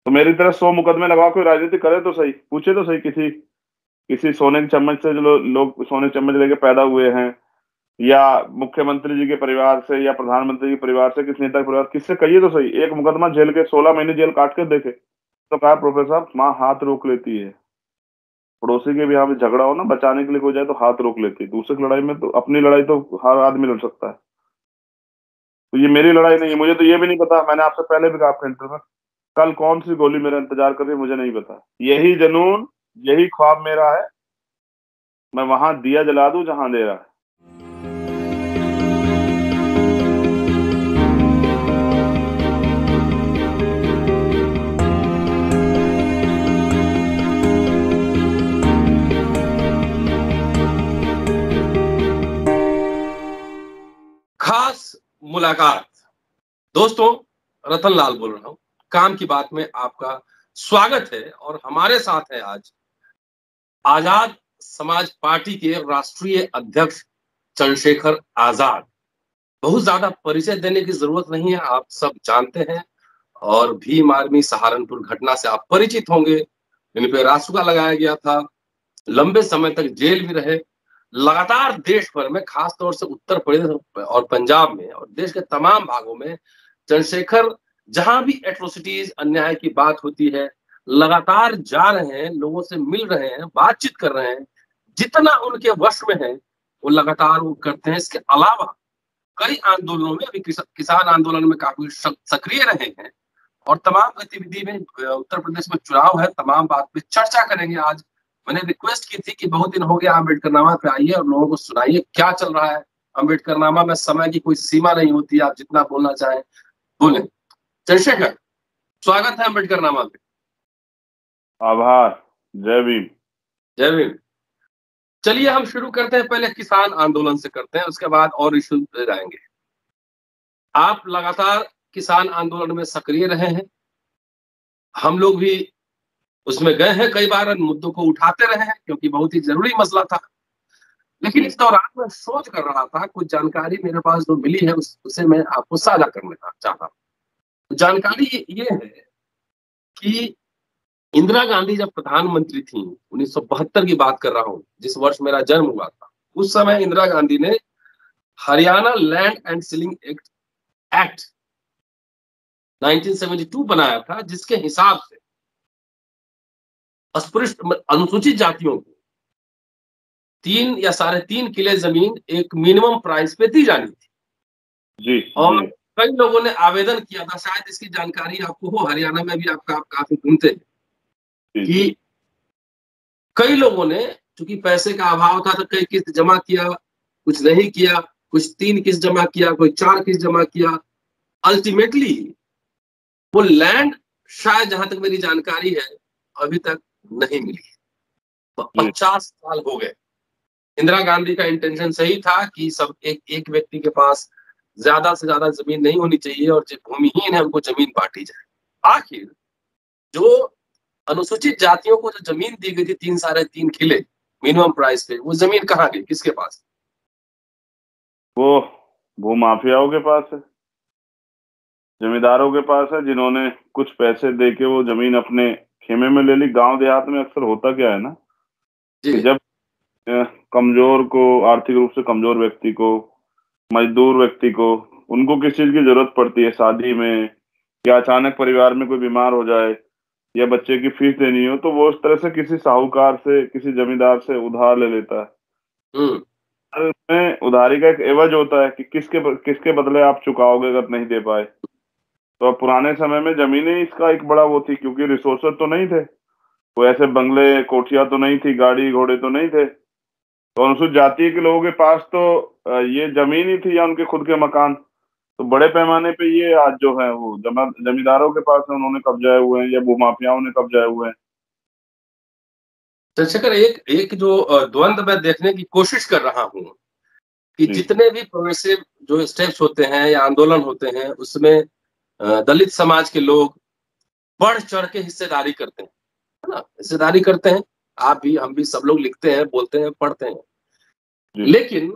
तो मेरी तरह 100 मुकदमे लगा कोई राजनीति करे तो सही, पूछे तो सही किसी किसी सोने के चम्मच से जो लोग सोने के चम्मच लेके पैदा हुए हैं, या मुख्यमंत्री जी के परिवार से या प्रधानमंत्री के परिवार से, किस नेता के परिवार, किससे कहिए तो सही, एक मुकदमा झेल के 16 महीने जेल काट के देखे। तो कहा प्रोफेसर साहब, माँ हाथ रोक लेती है। पड़ोसी के भी यहाँ पे झगड़ा हो ना, बचाने के लिए कोई जाए तो हाथ रोक लेती है। दूसरे की लड़ाई में तो, अपनी लड़ाई तो हर आदमी लड़ सकता है। तो ये मेरी लड़ाई नहीं है। मुझे तो ये भी नहीं पता, मैंने आपसे पहले भी कहा आपके इंटरव्यू में, कल कौन सी गोली मेरा इंतजार कर रही है मुझे नहीं पता। यही जुनून, यही ख्वाब मेरा है, मैं वहां दिया जला दूं जहां अंधेरा है। खास मुलाकात। दोस्तों, रतन लाल बोल रहा हूं। काम की बात में आपका स्वागत है और हमारे साथ है आज आजाद समाज पार्टी के राष्ट्रीय अध्यक्ष चंद्रशेखर आजाद। बहुत ज्यादा परिचय देने की जरूरत नहीं है, आप सब जानते हैं। और भीम आर्मी सहारनपुर घटना से आप परिचित होंगे। इन पे रासुका लगाया गया था, लंबे समय तक जेल भी रहे। लगातार देश भर में, खास तौर से उत्तर प्रदेश और पंजाब में और देश के तमाम भागों में चंद्रशेखर जहां भी एट्रोसिटीज, अन्याय की बात होती है, लगातार जा रहे हैं, लोगों से मिल रहे हैं, बातचीत कर रहे हैं। जितना उनके वश में है वो लगातार वो करते हैं। इसके अलावा कई आंदोलनों में, अभी किसान आंदोलन में काफी सक्रिय रहे हैं और तमाम गतिविधि में, उत्तर प्रदेश में चुनाव है, तमाम बात पे चर्चा करेंगे आज। मैंने रिक्वेस्ट की थी कि बहुत दिन हो गया, अम्बेडकरनामा पे आइए और लोगों को सुनाइए क्या चल रहा है। अम्बेडकरनामा में समय की कोई सीमा नहीं होती, आप जितना बोलना चाहें बोले। चंद्रशेखर, स्वागत है अम्बेडकरनामा पे। आभार। जय भीम। जय भीम। चलिए हम शुरू करते हैं, पहले किसान आंदोलन से करते हैं, उसके बाद और इशू पे जाएंगे। आप लगातार किसान आंदोलन में सक्रिय रहे हैं, हम लोग भी उसमें गए हैं, कई बार मुद्दों को उठाते रहे हैं क्योंकि बहुत ही जरूरी मसला था। लेकिन इस दौरान मैं सोच कर रहा था, कुछ जानकारी मेरे पास जो मिली है उसे मैं आपको साझा करने चाहता हूँ। जानकारी ये है कि इंदिरा गांधी जब प्रधानमंत्री थी, 1972 की बात कर रहा हूँ, जिस वर्ष मेरा जन्म हुआ था, उस समय इंदिरा गांधी ने Haryana land and ceiling act 1972 बनाया था, जिसके हिसाब से अस्पृश्य अनुसूचित जातियों को 3 या 3.5 किले जमीन एक मिनिमम प्राइस पे दी जानी थी। जी। और जी। कई लोगों ने आवेदन किया था, शायद इसकी जानकारी आपको हो, हरियाणा में भी आप काफी घूमते हैं कि कई लोगों ने, चूंकि पैसे का अभाव था, तो कई किस्त जमा किया, कुछ नहीं किया, कुछ 3 किस्त जमा किया, कोई 4 किस्त जमा किया। अल्टीमेटली वो लैंड, शायद जहां तक मेरी जानकारी है, अभी तक नहीं मिली। तो 50 साल हो गए। इंदिरा गांधी का इंटेंशन सही था कि सब एक व्यक्ति के पास ज्यादा से ज्यादा जमीन नहीं होनी चाहिए और जो भूमिहीन है उनको जमीन बांटी जाए। आखिर जो अनुसूचित जातियों को जो जमीन दी गई थी 3.5 किले मिनिमम प्राइस पे, वो जमीन कहाँ गई, किसके पास? वो भूमाफियाओं के पास है, जमींदारों के पास है, जिन्होंने कुछ पैसे दे के वो जमीन अपने खेमे में ले ली। गांव देहात में अक्सर होता क्या है ना, कि जब कमजोर को, आर्थिक रूप से कमजोर व्यक्ति को, मजदूर व्यक्ति को, उनको किस चीज की जरूरत पड़ती है, शादी में, या अचानक परिवार में कोई बीमार हो जाए, या बच्चे की फीस देनी हो, तो वो उस तरह से किसी साहूकार से, किसी जमींदार से उधार ले लेता है। में उधारी का एक एवज होता है कि किसके बदले आप चुकाओगे अगर नहीं दे पाए। तो पुराने समय में जमीनें इसका एक बड़ा वो थी, क्योंकि रिसोर्सेज तो नहीं थे, कोई ऐसे बंगले कोठिया तो नहीं थी, गाड़ी घोड़े तो नहीं थे। तो अनुसूचित जाति के लोगों के पास तो ये जमीन ही थी, या उनके खुद के मकान। तो बड़े पैमाने पे ये आज जो है वो जमींदारों के पास है, उन्होंने कब्जाए हुए हैं, या भूमाफियाओं ने कब्जाए हुए हैं। चंद्रशेखर, एक जो द्वंद्व मैं देखने की कोशिश कर रहा हूँ कि जितने भी प्रोग्रेसिव जो स्टेप्स होते हैं या आंदोलन होते हैं, उसमें दलित समाज के लोग बढ़ चढ़ के हिस्सेदारी करते हैं, है ना, हिस्सेदारी करते हैं। आप भी, हम भी, सब लोग लिखते हैं, बोलते हैं, पढ़ते हैं। लेकिन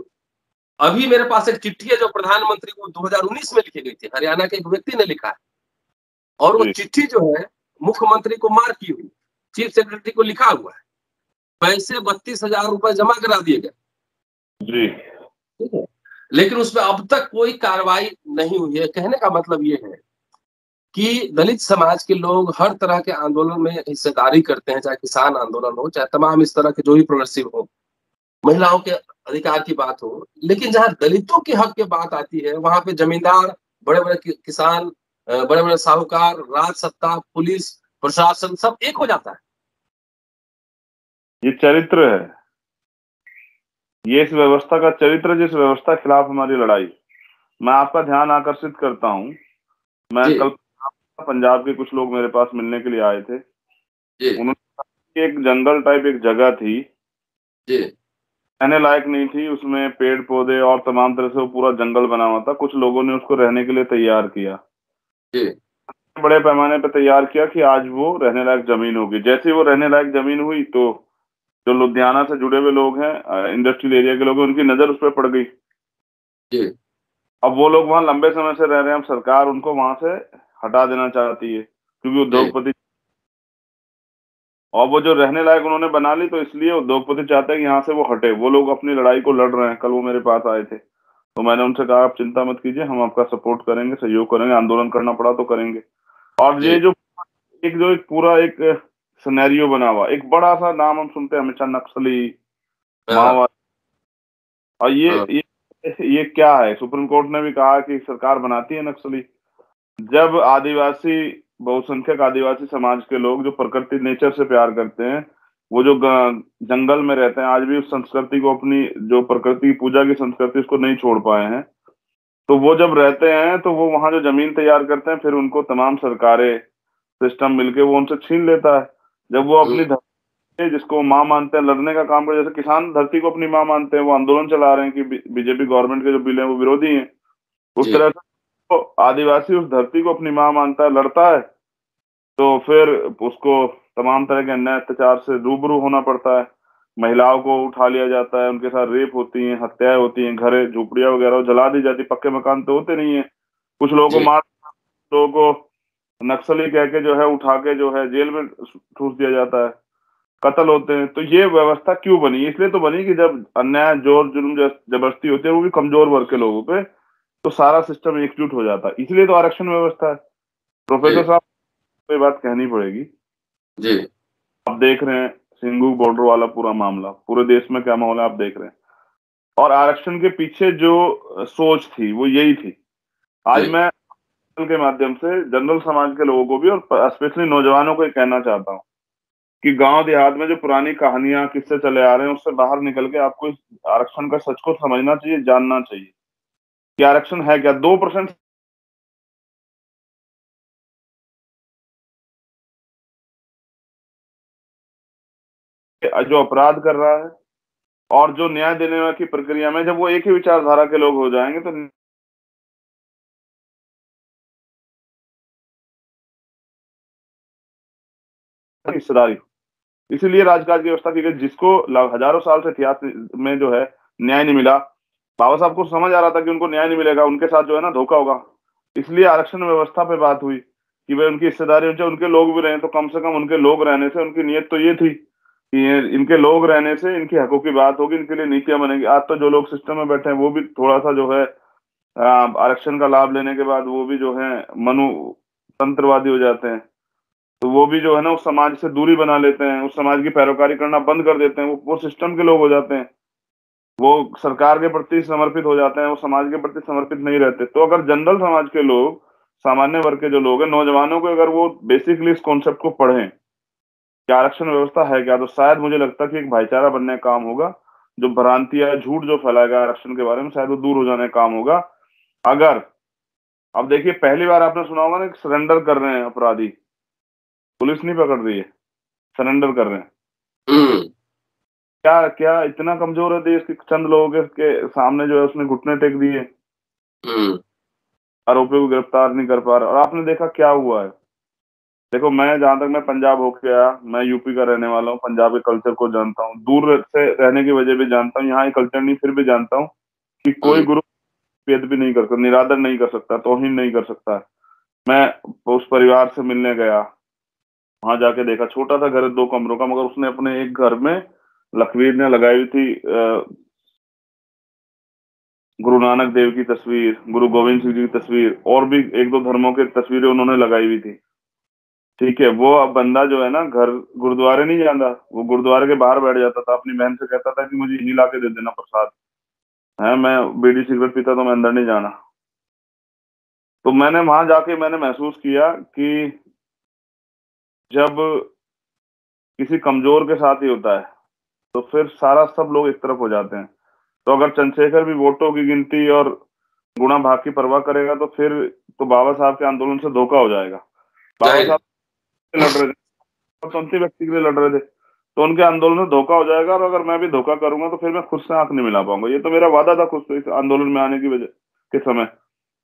अभी मेरे पास एक चिट्ठी है जो प्रधानमंत्री को 2019 में लिखी गई थी, हरियाणा के एक व्यक्ति ने लिखा है। और वो चिट्ठी जो है मुख्यमंत्री को मार की हुई, चीफ सेक्रेटरी को लिखा हुआ है, पैसे 32,000 रुपए जमा करा दिए गए जी। ठीक है, लेकिन उसमें अब तक कोई कार्रवाई नहीं हुई है। कहने का मतलब ये है कि दलित समाज के लोग हर तरह के आंदोलन में हिस्सेदारी करते हैं, चाहे किसान आंदोलन हो, चाहे तमाम इस तरह के जो भी प्रोग्रेसिव हो, महिलाओं के अधिकार की बात हो, लेकिन जहां दलितों के हक की बात आती है वहां पे जमींदार, बड़े बड़े किसान, बड़े बड़े साहूकार, राज सत्ता, पुलिस प्रशासन सब एक हो जाता है। ये चरित्र है, ये इस व्यवस्था का चरित्र, जिस व्यवस्था के खिलाफ हमारी लड़ाई। मैं आपका ध्यान आकर्षित करता हूँ, मैं जी कल पंजाब के कुछ लोग मेरे पास मिलने के लिए आए थे। जी उन्होंने कहा कि एक जंगल टाइप एक जगह थी, जी रहने लायक नहीं थी, उसमें पेड़ पौधे और तमाम तरह से वो पूरा जंगल बना हुआ था। कुछ लोगों ने उसको रहने के लिए तैयार किया, जी बड़े पैमाने पर तैयार किया कि आज वो रहने लायक जमीन होगी। जैसे ही वो रहने लायक जमीन हुई तो जो लुधियाना से जुड़े हुए लोग हैं, इंडस्ट्रियल एरिया के लोग हैं, उनकी नजर उस पर पड़ गई। जी अब वो लोग वहां लंबे समय से रह रहे हैं, अब सरकार उनको वहां से हटा देना चाहती है क्योंकि जी उद्योगपति, और वो जो रहने लायक उन्होंने बना ली तो इसलिए उद्योगपति चाहते हैं कि यहाँ से वो हटे। वो लोग अपनी लड़ाई को लड़ रहे हैं। कल वो मेरे पास आए थे तो मैंने उनसे कहा आप चिंता मत कीजिए, हम आपका सपोर्ट करेंगे, सहयोग करेंगे, आंदोलन करना पड़ा तो करेंगे। और जी ये जो एक पूरा एक सिनेरियो बना हुआ, एक बड़ा सा नाम हम सुनते हैं हमेशा, नक्सली, हाँ माओवादी, और हाँ ये क्या है? सुप्रीम कोर्ट ने भी कहा कि सरकार बनाती है नक्सली। जब आदिवासी, बहुसंख्यक आदिवासी समाज के लोग जो प्रकृति नेचर से प्यार करते हैं, वो जो जंगल में रहते हैं, आज भी उस संस्कृति को, अपनी जो प्रकृति की पूजा की संस्कृति, उसको नहीं छोड़ पाए हैं, तो वो जब रहते हैं तो वो वहां जो जमीन तैयार करते हैं, फिर उनको तमाम सरकारें, सिस्टम मिलके वो उनसे छीन लेता है। जब वो अपनी धरती, जिसको माँ मानते हैं, लड़ने का काम करे, जैसे किसान धरती को अपनी माँ मानते हैं, वो आंदोलन चला रहे हैं कि बीजेपी गवर्नमेंट के जो बिल है वो विरोधी हैं, उस जी तरह से तो आदिवासी उस धरती को अपनी माँ मानता है, लड़ता है, तो फिर उसको तमाम तरह के अन्याय अत्याचार से रूबरू होना पड़ता है। महिलाओं को उठा लिया जाता है, उनके साथ रेप होती हैं, हत्याएं होती हैं, घर झोपड़ियां वगैरह जला दी जाती, पक्के मकान तो होते नहीं है। कुछ लोगों को जी मार, लोगों को नक्सली कह के जो है उठा के जो है जेल में ठूस दिया जाता है, कत्ल होते हैं। तो ये व्यवस्था क्यों बनी? इसलिए तो बनी कि जब अन्याय, जोर जुल्म, जबरदस्ती होती है, वो भी कमजोर वर्ग के लोगों पे, तो सारा सिस्टम एकजुट हो जाता है। इसलिए तो आरक्षण व्यवस्था है। प्रोफेसर जी साहब को ये बात कहनी पड़ेगी। जी आप देख रहे हैं सिंगू बॉर्डर वाला पूरा मामला, पूरे देश में क्या माहौल है आप देख रहे हैं। और आरक्षण के पीछे जो सोच थी वो यही थी। आज जी मैं के माध्यम से जनरल समाज के लोगों को भी और स्पेशली नौजवानों को ये कहना चाहता हूँ कि गांव देहात में जो पुरानी कहानियां, किस्से चले आ रहे हैं, उससे बाहर निकल के आपको इस आरक्षण का सच को समझना चाहिए, जानना चाहिए कि आरक्षण है क्या। 2% जो अपराध कर रहा है और जो न्याय देने की प्रक्रिया में, जब वो एक ही विचारधारा के लोग हो जाएंगे तो हिस्सेदारी। इसीलिए राजकाज की व्यवस्था की गई, जिसको हजारों साल से इतिहास में जो है न्याय नहीं मिला। बाबा साहब को समझ आ रहा था कि उनको न्याय नहीं मिलेगा, उनके साथ जो है ना धोखा होगा, इसलिए आरक्षण व्यवस्था पे बात हुई कि भाई उनकी हिस्सेदारी, उनके लोग भी रहे, तो कम से कम उनके लोग रहने से, उनकी नीयत तो ये थी कि इनके लोग रहने से इनकी हकों की बात होगी, इनके लिए नीतियां बनेगी। आज तो जो लोग सिस्टम में बैठे हैं वो भी थोड़ा सा जो है आरक्षण का लाभ लेने के बाद वो भी जो है मनु तंत्रवादी हो जाते हैं। तो वो भी जो है ना उस समाज से दूरी बना लेते हैं, उस समाज की पैरोकारी करना बंद कर देते हैं, वो सिस्टम के लोग हो जाते हैं, वो सरकार के प्रति समर्पित हो जाते हैं, वो समाज के प्रति समर्पित नहीं रहते। तो अगर जनरल समाज के लोग, सामान्य वर्ग के जो लोग हैं, नौजवानों को अगर वो बेसिकली इस कॉन्सेप्ट को पढ़ें कि आरक्षण व्यवस्था है क्या, तो शायद मुझे लगता है कि एक भाईचारा बनने का काम होगा। जो भ्रांति या झूठ जो फैलाएगा आरक्षण के बारे में, शायद वो दूर हो जाने का काम होगा। अगर, अब देखिए, पहली बार आपने सुना होगा ना, सरेंडर कर रहे हैं अपराधी, पुलिस नहीं पकड़ रही है, सरेंडर कर रहे हैं। हम्म क्या क्या इतना कमजोर है देश के चंद लोगों के सामने जो है उसने घुटने टेक दिए, हम्म आरोपियों को गिरफ्तार नहीं कर पा रहा। और आपने देखा क्या हुआ है। देखो, मैं जहां तक मैं पंजाब होके आया, मैं यूपी का रहने वाला हूँ, पंजाब के कल्चर को जानता हूँ, दूर से रहने की वजह भी जानता हूँ, यहाँ की कल्चर नहीं फिर भी जानता हूँ कि कोई हम्म गुरु भेद भी नहीं कर सकता, निरादर नहीं कर सकता, तौहीन नहीं कर सकता। मैं उस परिवार से मिलने गया, वहां जाके देखा, छोटा था घर 2 कमरों का, मगर उसने अपने एक घर में लखवीर ने लगाई हुई थी गुरु नानक देव की तस्वीर, गुरु गोविंद सिंह जी की तस्वीर, और भी 1-2 धर्मों की तस्वीरें उन्होंने लगाई हुई थी। ठीक है, वो अब बंदा जो है ना, घर गुरुद्वारे नहीं जाता, वो गुरुद्वारे के बाहर बैठ जाता था, अपनी बहन से कहता था कि मुझे यही ला के दे देना प्रसाद है, मैं बीड़ी सिगरेट पीता तो मैं अंदर नहीं जाना। तो मैंने वहां जाके मैंने महसूस किया कि जब किसी कमजोर के साथ ही होता है तो फिर सारा सब लोग एक तरफ हो जाते हैं। तो अगर चंद्रशेखर भी वोटों की गिनती और गुणा भाग की परवाह करेगा तो फिर तो बाबा साहब के आंदोलन से धोखा हो जाएगा। बाबा जाहिर। साहब लड़ रहे थे, तो अंतिम व्यक्ति के लिए लड़ रहे थे, तो उनके आंदोलन से धोखा हो जाएगा, और अगर मैं भी धोखा करूंगा तो फिर मैं खुद से आंख नहीं मिला पाऊंगा। ये तो मेरा वादा था खुद से इस आंदोलन में आने की वजह के समय।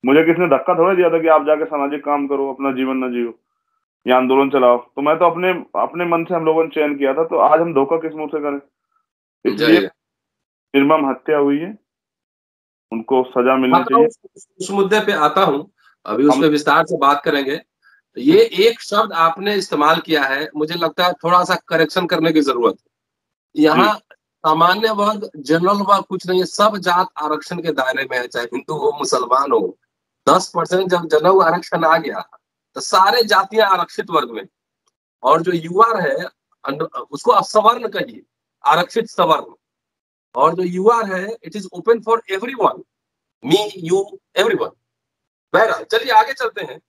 मुझे किसने धक्का थोड़ा दिया था कि आप जाके सामाजिक काम करो, अपना जीवन न जियो, ये आंदोलन चलाओ। तो मैं तो अपने अपने मन से हम लोगों ने चयन किया था, तो आज हम धोखा किस मुंह से करें। इसलिए जाहिर। निर्मम हत्या हुई है, उनको सजा मिलनी आता हूँ चाहिए। उस मुद्दे पे आता हूँ, अभी उस हम पे विस्तार से बात करेंगे। ये एक शब्द आपने इस्तेमाल किया है, मुझे लगता है थोड़ा सा करेक्शन करने की जरूरत है। जी यहाँ सामान्य वर्ग, जनरल वर्ग कुछ नहीं है, सब जात आरक्षण के दायरे में है, चाहे हिंदू हो मुसलमान हो। 10% जब जनरल आरक्षण आ गया तो सारे जातियां आरक्षित वर्ग में, और जो युवा है उसको असवर्ण कहिए, आरक्षित सवर्ण, और जो युवा है it is open for everyone, me you everyone. बहरहाल चलिए आगे चलते हैं।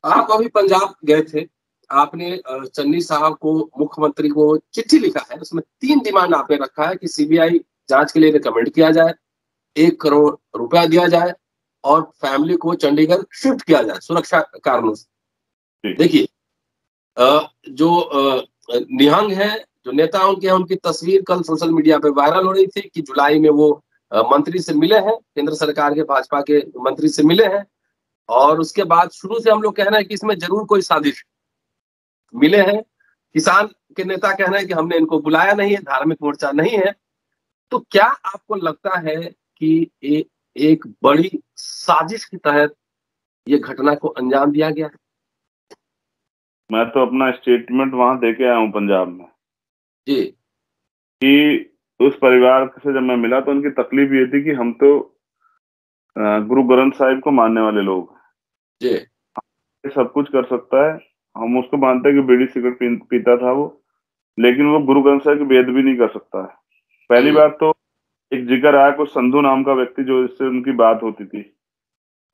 आप अभी पंजाब गए थे, आपने चन्नी साहब को, मुख्यमंत्री को चिट्ठी लिखा है, उसमें 3 डिमांड आपने रखा है कि सीबीआई जांच के लिए रिकमेंड किया जाए, 1 करोड़ रुपया दिया जाए, और फैमिली को चंडीगढ़ शिफ्ट किया जाए सुरक्षा कारणों से। जी देखिए जो निहंग है, जो नेता उनके हैं, उनकी तस्वीर कल सोशल मीडिया पे वायरल हो रही थी कि जुलाई में वो मंत्री से मिले हैं, केंद्र सरकार के भाजपा के मंत्री से मिले हैं, और उसके बाद शुरू से हम लोग कह रहे हैं कि इसमें जरूर कोई साजिश। मिले हैं, किसान के नेता कह रहे हैं कि हमने इनको बुलाया नहीं है, धार्मिक मोर्चा नहीं है। तो क्या आपको लगता है कि एक बड़ी साजिश के तहत ये घटना को अंजाम दिया गया है? मैं तो अपना स्टेटमेंट वहां दे के आया हूँ पंजाब में, जी कि उस परिवार से जब मैं मिला तो उनकी तकलीफ ये थी कि हम तो गुरु ग्रंथ साहिब को मानने वाले लोग हैं। जी ये सब कुछ कर सकता है, हम उसको मानते हैं कि बीड़ी सिगरेट पीता था वो, लेकिन वो गुरु ग्रंथ साहिब की बेइज्जती भी नहीं कर सकता है। पहली हम्म बात तो एक जिक्र आया कुछ संधू नाम का व्यक्ति, जो इससे उनकी बात होती थी,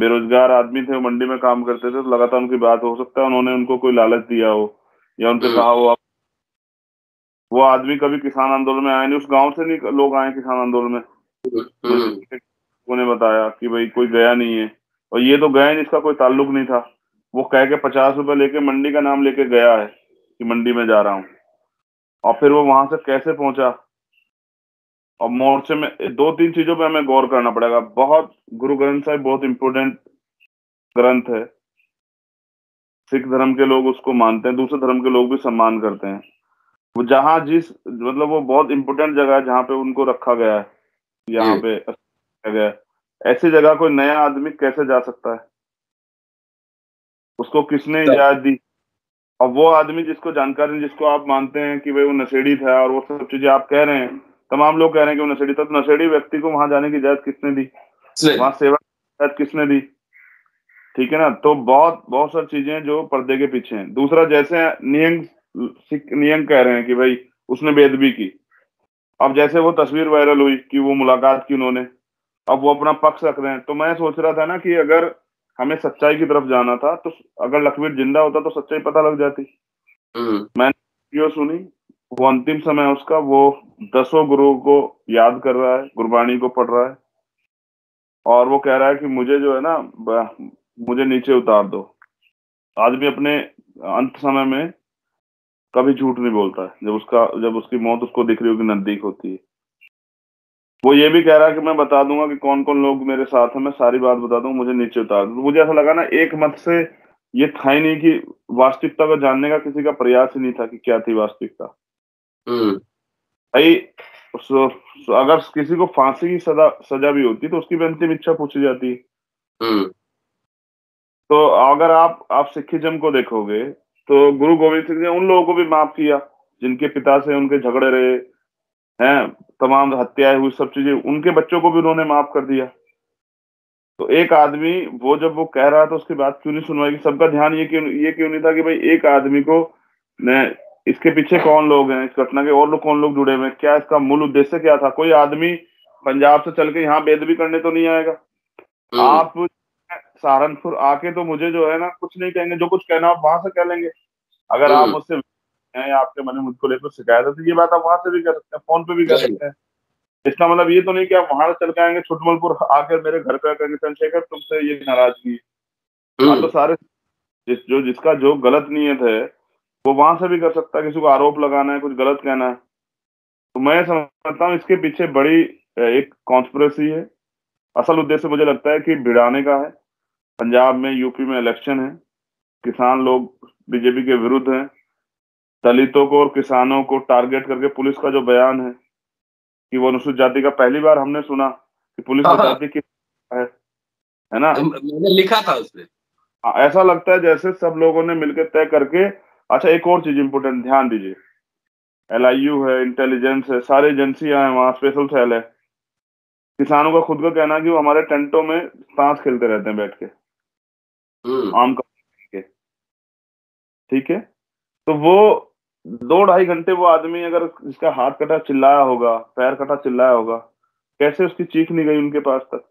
बेरोजगार आदमी थे, वो मंडी में काम करते थे, तो लगातार उनकी बात हो सकता है उन्होंने उनको कोई लालच दिया हो, या उनसे हम्म कहा हो। वो आदमी कभी किसान आंदोलन में आया नहीं, उस गांव से नहीं लोग आए किसान आंदोलन में। मुझे हम्म लोगों ने बताया कि भाई कोई गया नहीं है, और ये तो गया नहीं, इसका कोई ताल्लुक नहीं था। वो कह के 50 रुपए लेके मंडी का नाम लेके गया है कि मंडी में जा रहा हूँ, और फिर वो वहां से कैसे पहुंचा। और मोर्चे में 2-3 चीजों पे हमें गौर करना पड़ेगा बहुत। गुरु ग्रंथ साहिब बहुत इंपोर्टेंट ग्रंथ है, सिख धर्म के लोग उसको मानते हैं, दूसरे धर्म के लोग भी सम्मान करते हैं। वो जहाँ जिस मतलब वो बहुत इंपोर्टेंट जगह है जहाँ पे उनको रखा गया है, यहाँ जी पे रखा गया है। ऐसी जगह कोई नया आदमी कैसे जा सकता है, उसको किसने तब इजाजत दी। और वो आदमी जिसको जानकारी, जिसको आप मानते हैं कि भाई वो नशेड़ी था, और वो सब चीजें आप कह रहे हैं, तमाम लोग कह रहे हैं कि वो नशेड़ी था, तो नशेड़ी व्यक्ति को वहां जाने की इजाजत किसने दी, वहां सेवा की इजाजत किसने दी। ठीक है ना, तो बहुत बहुत सारी चीजें जो पर्दे के पीछे हैं। दूसरा, जैसे नियंग सिख नियंग कह रहे हैं कि भाई उसने बेदबी की, अब जैसे वो तस्वीर वायरल हुई कि वो मुलाकात की उन्होंने, अब वो अपना पक्ष रख रहे हैं। तो मैं सोच रहा था ना कि अगर हमें सच्चाई की तरफ जाना था, तो अगर लखवीर जिंदा होता तो सच्चाई पता लग जाती। हम्म मैंने वीडियो सुनी, वो अंतिम समय है उसका, वो 10 गुरुओं को याद कर रहा है, गुरबाणी को पढ़ रहा है, और वो कह रहा है कि मुझे जो है ना मुझे नीचे उतार दो। आदमी अपने अंत समय में कभी झूठ नहीं बोलता है, जब उसकी मौत उसको दिख रही होगी, नजदीक होती है। वो ये भी कह रहा है कि मैं बता दूंगा कि कौन कौन लोग मेरे साथ हैं, मैं सारी बात बता दूंगा, मुझे नीचे उतार दो। तो मुझे ऐसा लगा ना, एक मत से ये था ही नहीं कि वास्तविकता को जानने का किसी का प्रयास ही नहीं था कि क्या थी वास्तविकता। हम्म भाई अगर किसी को फांसी की सजा भी होती तो उसकी भी अंतिम इच्छा पूछी जाती। हम्म तो अगर आप सिखिज्म को देखोगे तो गुरु गोविंद सिंह ने उन लोगों को भी माफ किया जिनके पिता से उनके झगड़े रहे हैं, तमाम हत्याएं हुई, सब चीजें, उनके बच्चों को भी उन्होंने माफ कर दिया। तो एक आदमी वो जब वो कह रहा था उसकी बात क्यों नहीं सुनवाई? सबका ध्यान ये क्यों नहीं था कि भाई एक आदमी को ने इसके पीछे कौन लोग हैं, इस घटना के और लोग कौन लोग जुड़े हुए हैं, क्या इसका मूल उद्देश्य क्या था? कोई आदमी पंजाब से चल के यहाँ बेदबी करने तो नहीं आएगा। आप सहारनपुर आके तो मुझे जो है ना कुछ नहीं कहेंगे, जो कुछ कहना आप वहां से कह लेंगे। अगर आप मुझसे हैं या आपके मन में मुझको लेकर शिकायत है तो ये बात आप वहां से भी कर सकते हैं, फोन पे भी कर सकते हैं। इसका मतलब ये तो नहीं कि आप वहां से चल के आएंगे छुटमलपुर आकर मेरे घर पे आकर चंद्रशेखर तुमसे ये नाराजगी है। हाँ, तो सारे जिसका जो गलत नीयत है वो वहां से भी कर सकता है, किसी को आरोप लगाना है, कुछ गलत कहना है। तो मैं समझता हूँ इसके पीछे बड़ी एक कॉन्स्पिरेसी है। असल उद्देश्य मुझे लगता है कि भिड़ाने का है। पंजाब में, यूपी में इलेक्शन है, किसान लोग बीजेपी के विरुद्ध हैं, दलितों को और किसानों को टारगेट करके पुलिस का जो बयान है कि वो अनुसूचित जाति का, पहली बार हमने सुना कि पुलिस बताती कि है ना, मैंने लिखा था उसपे। ऐसा लगता है जैसे सब लोगों ने मिलकर तय करके। अच्छा, एक और चीज इंपोर्टेंट ध्यान दीजिए, LIU है, इंटेलिजेंस है, सारी एजेंसियां हैं वहां, स्पेशल सेल है। किसानों का खुद का कहना है कि वो हमारे टेंटों में ताश खेलते रहते हैं बैठ के, आम का के। ठीक है, तो वो 2-2.5 घंटे वो आदमी अगर जिसका हाथ कटा चिल्लाया होगा, पैर कटा चिल्लाया होगा, कैसे उसकी चीख नहीं गई उनके पास तक?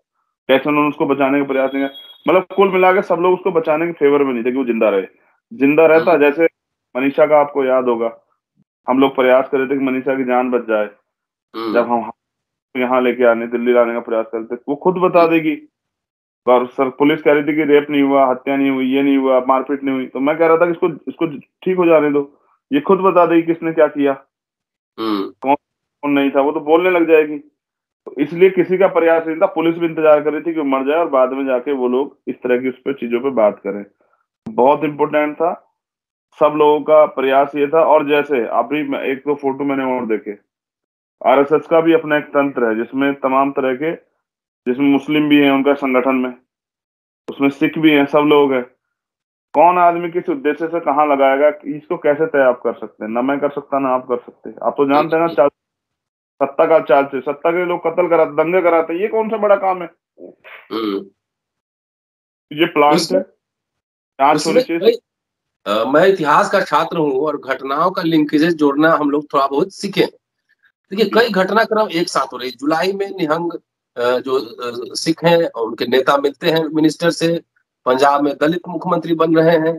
कैसे उन्होंने उसको बचाने का प्रयास नहीं किया? मतलब कुल मिला के सब लोग उसको बचाने के फेवर में नहीं थे कि वो जिंदा रहे। जिंदा रहता, जैसे मनीषा का आपको याद होगा, हम लोग प्रयास कर रहे थे कि मनीषा की जान बच जाए। जब हम यहाँ लेके आने, दिल्ली लाने का प्रयास करते, वो खुद बता देगी। और सर पुलिस कह रही थी कि रेप नहीं हुआ, हत्या नहीं हुई, ये नहीं हुआ, मारपीट नहीं हुई। तो मैं कह रहा था कि इसको इसको ठीक हो जाने दो, ये खुद बता देगी किसने क्या किया, कौन नहीं था, वो तो बोलने लग जाएगी। तो इसलिए किसी का प्रयास नहीं था, पुलिस भी इंतजार कर रही थी कि वो मर जाए और बाद में जाके वो लोग इस तरह की उस पर चीजों पे बात करें। बहुत इंपॉर्टेंट था, सब लोगों का प्रयास ये था। और जैसे अभी एक दो फोटो मैंने और देखे, RSS का भी अपना एक तंत्र है जिसमें तमाम तरह के, जिसमें मुस्लिम भी हैं उनका संगठन में, उसमें सिख भी हैं, सब लोग हैं। कौन आदमी किस उद्देश्य से कहाँ लगाएगा, इसको कैसे तय आप कर सकते हैं? ना मैं कर सकता ना आप कर सकते। आप तो जानते हैं ना, सत्ता का चाल से, सत्ता के लोग कत्ल कराते, दंगे कराते, ये कौन सा बड़ा काम है? ये प्लांट है, जांच होनी चाहिए। मैं इतिहास का छात्र हूँ और घटनाओं का लिंकेजेस जोड़ना हम लोग थोड़ा बहुत सीखे। देखिए, कई घटनाक्रम एक साथ हो रही। जुलाई में निहंग जो सिख हैं और उनके नेता मिलते हैं मिनिस्टर से। पंजाब में दलित मुख्यमंत्री बन रहे हैं।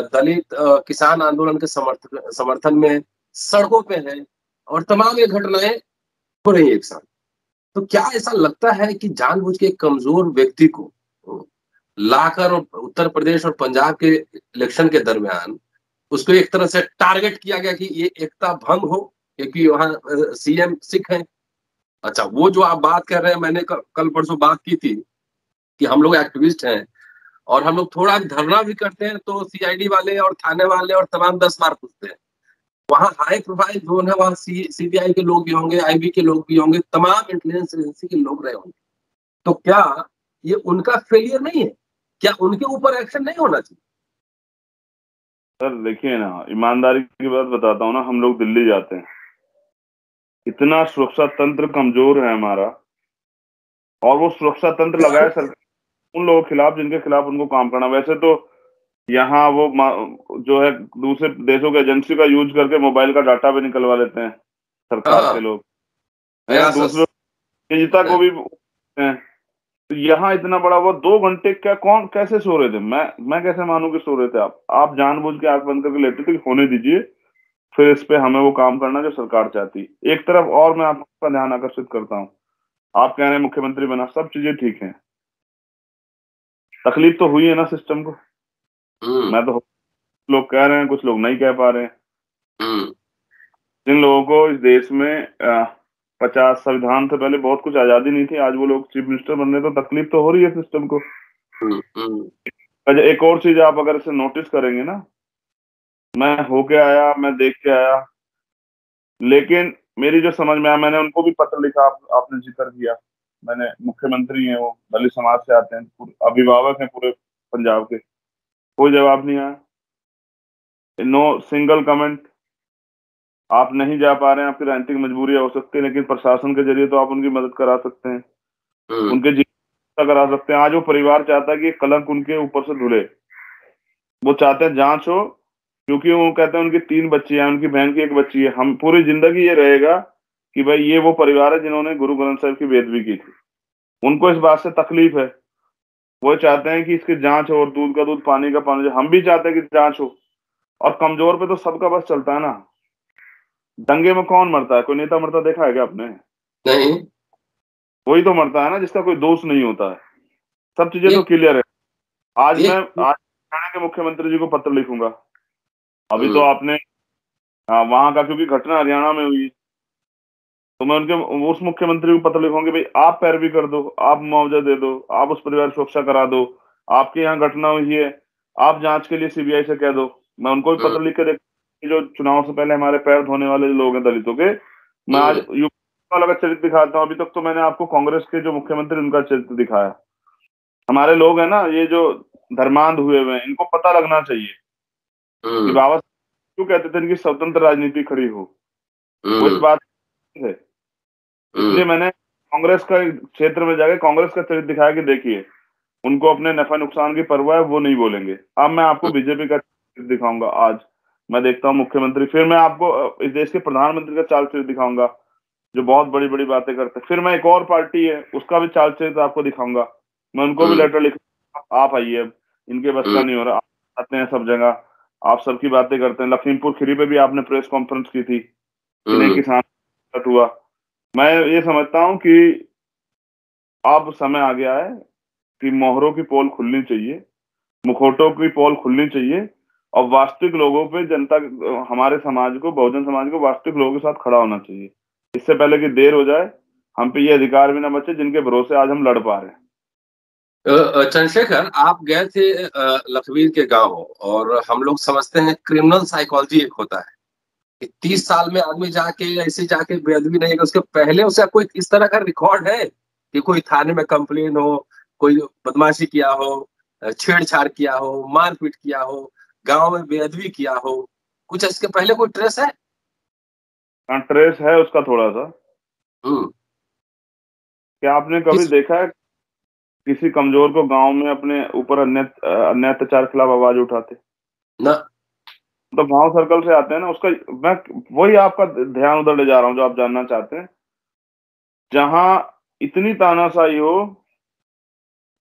दलित किसान आंदोलन के समर्थन में सड़कों पे हैं और तमाम ये घटनाएं हो रही एक साथ। तो क्या ऐसा लगता है कि जानबूझ के एक कमजोर व्यक्ति को लाकर और उत्तर प्रदेश और पंजाब के इलेक्शन के दरमियान उसको एक तरह से टारगेट किया गया कि ये एकता भंग हो क्योंकि वहां CM सिख है? अच्छा, वो जो आप बात कर रहे हैं, मैंने कल परसों बात की थी कि हम लोग एक्टिविस्ट हैं और हम लोग थोड़ा धरना भी करते हैं तो CID वाले और थाने वाले और तमाम 10 बार पूछते हैं। वहाँ हाई प्रोफाइल जोन है, वहाँ CBI के लोग भी होंगे, IB के लोग भी होंगे, तमाम इंटेलिजेंस एजेंसी के लोग रहे होंगे। तो क्या ये उनका फेलियर नहीं है? क्या उनके ऊपर एक्शन नहीं होना चाहिए? सर देखिए ना, ईमानदारी की बात बताता हूँ ना, हम लोग दिल्ली जाते हैं, इतना सुरक्षा तंत्र कमजोर है हमारा, और वो सुरक्षा तंत्र लगाए सरकार उन लोगों के खिलाफ जिनके खिलाफ उनको काम करना। वैसे तो यहाँ वो जो है दूसरे देशों के एजेंसी का यूज करके मोबाइल का डाटा भी निकलवा लेते हैं सरकार के लोग, है दूसरों निजता को भी हैं। तो यहाँ इतना बड़ा, वो 2 घंटे क्या, कौन कैसे सो रहे थे? मैं कैसे मानूं कि सो रहे थे? आप जानबूझ के आंख बंद करके लेते थे कि होने दीजिए, फिर इस पे हमें वो काम करना जो सरकार चाहती। एक तरफ और मैं आपका ध्यान आकर्षित करता हूँ, आप कह रहे हैं मुख्यमंत्री बना, सब चीजें ठीक है, तकलीफ तो हुई है ना सिस्टम को। मैं तो, लोग कह रहे हैं, कुछ लोग नहीं कह पा रहे हैं। जिन लोगों को इस देश में 50 संविधान से पहले बहुत कुछ आजादी नहीं थी, आज वो लोग चीफ मिनिस्टर बन रहे, तो तकलीफ तो हो रही है सिस्टम को। अच्छा, एक और चीज आप अगर इसे नोटिस करेंगे ना, मैं होके आया, मैं देख के आया, लेकिन मेरी जो समझ में आया, मैंने उनको भी पत्र लिखा, आपने जिक्र किया, मैंने, मुख्यमंत्री हैं वो, दलित समाज से आते हैं, अभिभावक हैं पूरे पंजाब के, कोई जवाब नहीं आया। No single comment. आप नहीं जा पा रहे हैं, आपकी राजनीतिक मजबूरी हो सकती है, लेकिन प्रशासन के जरिए तो आप उनकी मदद करा सकते हैं, उनके जीवन करा सकते हैं। आज वो परिवार चाहता है कि कलंक उनके ऊपर से धुले, वो चाहते हैं जांच हो, क्योंकि वो कहते हैं उनकी 3 बच्ची हैं, उनकी बहन की 1 बच्ची है। हम पूरी जिंदगी ये रहेगा कि भाई ये वो परिवार है जिन्होंने गुरु ग्रंथ साहिब की बेदबी की थी। उनको इस बात से तकलीफ है, वो चाहते हैं कि इसकी जांच हो और दूध का दूध पानी का पानी। हम भी चाहते हैं कि जांच हो, और कमजोर पे तो सबका बस चलता है ना। दंगे में कौन मरता है? कोई नेता मरता देखा है क्या आपने? नहीं। वही तो मरता है ना जिसका कोई दोष नहीं होता है। सब चीजें तो एक क्लियर है। आज मैं एक आज हरियाणा के मुख्यमंत्री जी को पत्र लिखूंगा। अभी तो हम्म, आपने, हाँ, वहां का, क्योंकि घटना हरियाणा में हुई, तो मैं उनके उस मुख्यमंत्री को पत्र लिखूंगा, भाई आप पैरवी कर दो, आप मुआवजा दे दो, आप उस परिवार की सुरक्षा करा दो, आपके यहाँ घटना हुई है, आप जांच के लिए सीबीआई से कह दो। मैं उनको भी हम्म, पत्र लिख के देख, जो चुनाव से पहले हमारे पैर धोने वाले लोग हैं दलितों के, मैं आज हम्म, यूपी वाला का चरित्र दिखाता हूँ। अभी तक तो मैंने आपको कांग्रेस के जो मुख्यमंत्री उनका चरित्र दिखाया। हमारे लोग हैं ना, ये जो धर्मांध हुए हुए हैं, इनको पता लगना चाहिए कि हम्म, बाबा क्यों कहते थे इनकी स्वतंत्र राजनीति खड़ी हो। वो इस हम्म, बात है, इसलिए हम्म, मैंने कांग्रेस का क्षेत्र में जाके कांग्रेस का चरित्र दिखाया कि देखिए, उनको अपने नफा नुकसान की परवाह है, वो नहीं बोलेंगे। अब मैं आपको बीजेपी का चरित्र दिखाऊंगा। आज मैं देखता हूँ मुख्यमंत्री, फिर मैं आपको इस देश के प्रधानमंत्री का चाल चरित्र दिखाऊंगा, जो बहुत बड़ी बड़ी बातें करते हैं। फिर मैं एक और पार्टी है उसका भी चाल चरित्र आपको दिखाऊंगा। मैं उनको भी हम्म, लेटर लिख, आप आइए, अब इनके बस का हम्म, नहीं हो रहा। आप आते हैं सब जगह, आप सबकी बातें करते हैं। लखीमपुर खीरी पे भी आपने प्रेस कॉन्फ्रेंस की थी कि नहीं, हम्म, किसान हुआ। मैं ये समझता हूँ कि अब समय आ गया है कि मोहरों की पोल खुलनी चाहिए, मुखौटों की पोल खुलनी चाहिए, और वास्तविक लोगों पे जनता, हमारे समाज को, बहुजन समाज को वास्तविक लोगों के साथ खड़ा होना चाहिए, इससे पहले कि देर हो जाए, हम पे ये अधिकार भी ना बचे जिनके भरोसे आज हम लड़ पा रहे हैं। चंद्रशेखर, आप गए थे लखवीर के गांव, और हम लोग समझते हैं क्रिमिनल साइकोलॉजी एक होता है कि 30 साल में आदमी जाके ऐसे जाके बेअदबी नहीं, उसके पहले उसका कोई इस तरह का रिकॉर्ड है कि कोई थाने में कंप्लेन हो, कोई बदमाशी किया हो, छेड़छाड़ किया हो, मारपीट किया हो, गांव में बेअदबी किया हो, कुछ इसके पहले कोई ट्रेस है? हाँ, ट्रेस है उसका थोड़ा सा। हम्म। क्या आपने कभी किस देखा है किसी कमजोर को गांव में अपने ऊपर अन्याय अत्याचार के खिलाफ आवाज उठाते? ना। तो गांव सर्कल से आते हैं ना उसका। मैं वही आपका ध्यान उधर ले जा रहा हूँ जो आप जानना चाहते हैं। जहां इतनी तानाशाही हो,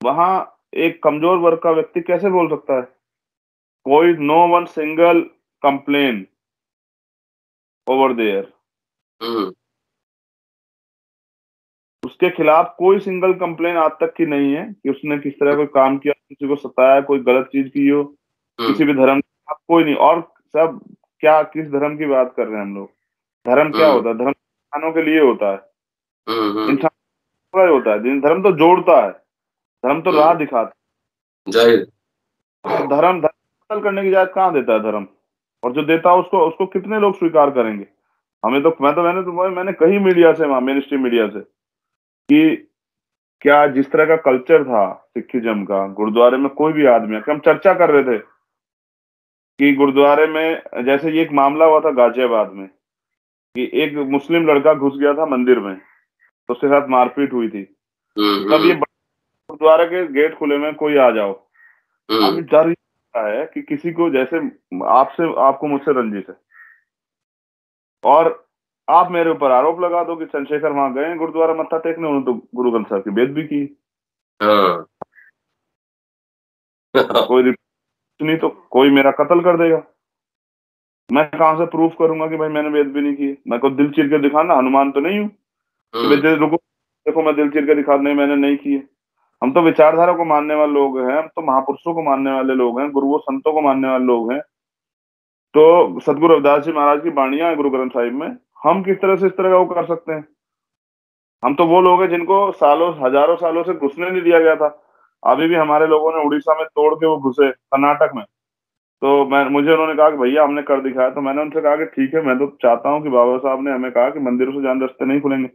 वहां एक कमजोर वर्ग का व्यक्ति कैसे बोल सकता है? कोई, no one single complain over there, hmm, उसके खिलाफ कोई सिंगल कंप्लेन आज तक की नहीं है कि उसने किस तरह कोई काम किया, किसी को सताया, कोई गलत चीज की हो, हम्म, किसी भी धर्म के खिलाफ कोई नहीं। और सब क्या, किस धर्म की बात कर रहे हैं हम लोग? धर्म क्या हम्म, होता है? धर्म इंसानों के लिए होता है, हम्म, इंसान का ही होता है। धर्म तो जोड़ता है, धर्म तो राह हम्म, दिखाता जाहिर। है। तो धर्म धर्म कत्ल करने की इजाजत कहाँ देता है धर्म? और जो देता है उसको उसको कितने लोग स्वीकार करेंगे? हमें तो, मैंने कही मीडिया से, वहां मेन स्ट्रीम मीडिया से, कि क्या जिस तरह का कल्चर था सिखिज्म का गुरुद्वारे में, कोई भी आदमी आके, हम चर्चा कर रहे थे कि गुरुद्वारे में, जैसे ये एक मामला हुआ था गाजियाबाद में, कि एक मुस्लिम लड़का घुस गया था मंदिर में, तो उसके साथ मारपीट हुई थी। हम्म, तब ये हम्म, गुरुद्वारा के गेट खुले में, कोई आ जाओ। हम्म, अब डर ये लगता है कि किसी को, जैसे आपसे, आपको मुझसे रंजिश है, और आप मेरे ऊपर आरोप लगा दो कि चंद्रशेखर वहां गए हैं गुरुद्वारा मत्था टेकने, उन्होंने तो गुरु ग्रंथ साहब की बेइज्जती की। हाँ। कोई नहीं तो कोई मेरा कत्ल कर देगा। मैं कहां से प्रूफ करूंगा कि भाई मैंने बेइज्जती नहीं की? मैं को दिल चीर के दिखाना, हनुमान तो नहीं हूं कि भाई हम्म, रुको, देखो मैं दिल चीर के दिखा, नहीं मैंने नहीं की है। हम तो विचारधारा को मानने वाले लोग हैं, हम तो महापुरुषों को मानने वाले लोग हैं, गुरुओं संतों को मानने वाले लोग हैं। तो सदगुरु रविदास जी महाराज की बाणियां हैं गुरु ग्रंथ साहिब में, हम किस तरह से इस तरह का वो कर सकते हैं? हम तो वो लोग हैं जिनको सालों, हजारों सालों से घुसने नहीं दिया गया था। अभी भी हमारे लोगों ने उड़ीसा में तोड़ के वो घुसे कर्नाटक में। तो मैं, मुझे उन्होंने कहा कि भैया हमने कर दिखाया। तो मैंने उनसे कहा कि ठीक है, मैं तो चाहता हूँ कि बाबा साहब ने हमें कहा कि मंदिरों से जान रास्ते नहीं खुलेंगे।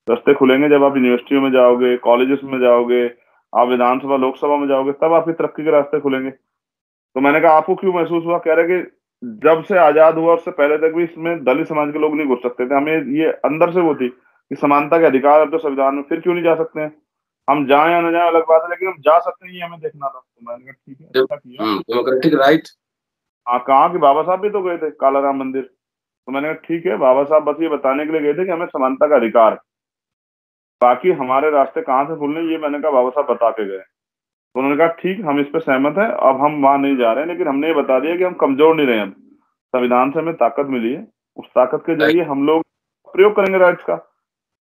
रास्ते खुलेंगे जब आप यूनिवर्सिटियों में जाओगे, कॉलेजेस में जाओगे, आप विधानसभा लोकसभा में जाओगे, तब आपकी तरक्की के रास्ते खुलेंगे। तो मैंने कहा आपको क्यों महसूस हुआ? कह रहे कि जब से आजाद हुआ उससे पहले तक भी इसमें दलित समाज के लोग नहीं घुस सकते थे। हमें ये अंदर से वो थी कि समानता के अधिकार अब तो संविधान में, फिर क्यों नहीं जा सकते हैं? हम जाए या न जाए अलग बात है, लेकिन हम जा सकते हैं, ये हमें देखना था। तो मैंने कहा ठीक है, अच्छा किया। Democratic right. हाँ, कहा कि बाबा साहब भी तो गए थे कालाराम मंदिर। तो मैंने कहा ठीक है, बाबा साहब बस ये बताने के लिए गए थे कि हमें समानता का अधिकार है, बाकी हमारे रास्ते कहाँ से खुलने, ये मैंने कहा बाबा साहब बता के गए। तो उन्होंने कहा ठीक, हम इस पे सहमत हैं, अब हम वहां नहीं जा रहे हैं, लेकिन हमने ये बता दिया कि हम कमजोर नहीं रहे। अब संविधान से हमें ताकत मिली है, उस ताकत के जरिए हम लोग प्रयोग करेंगे राइट्स का।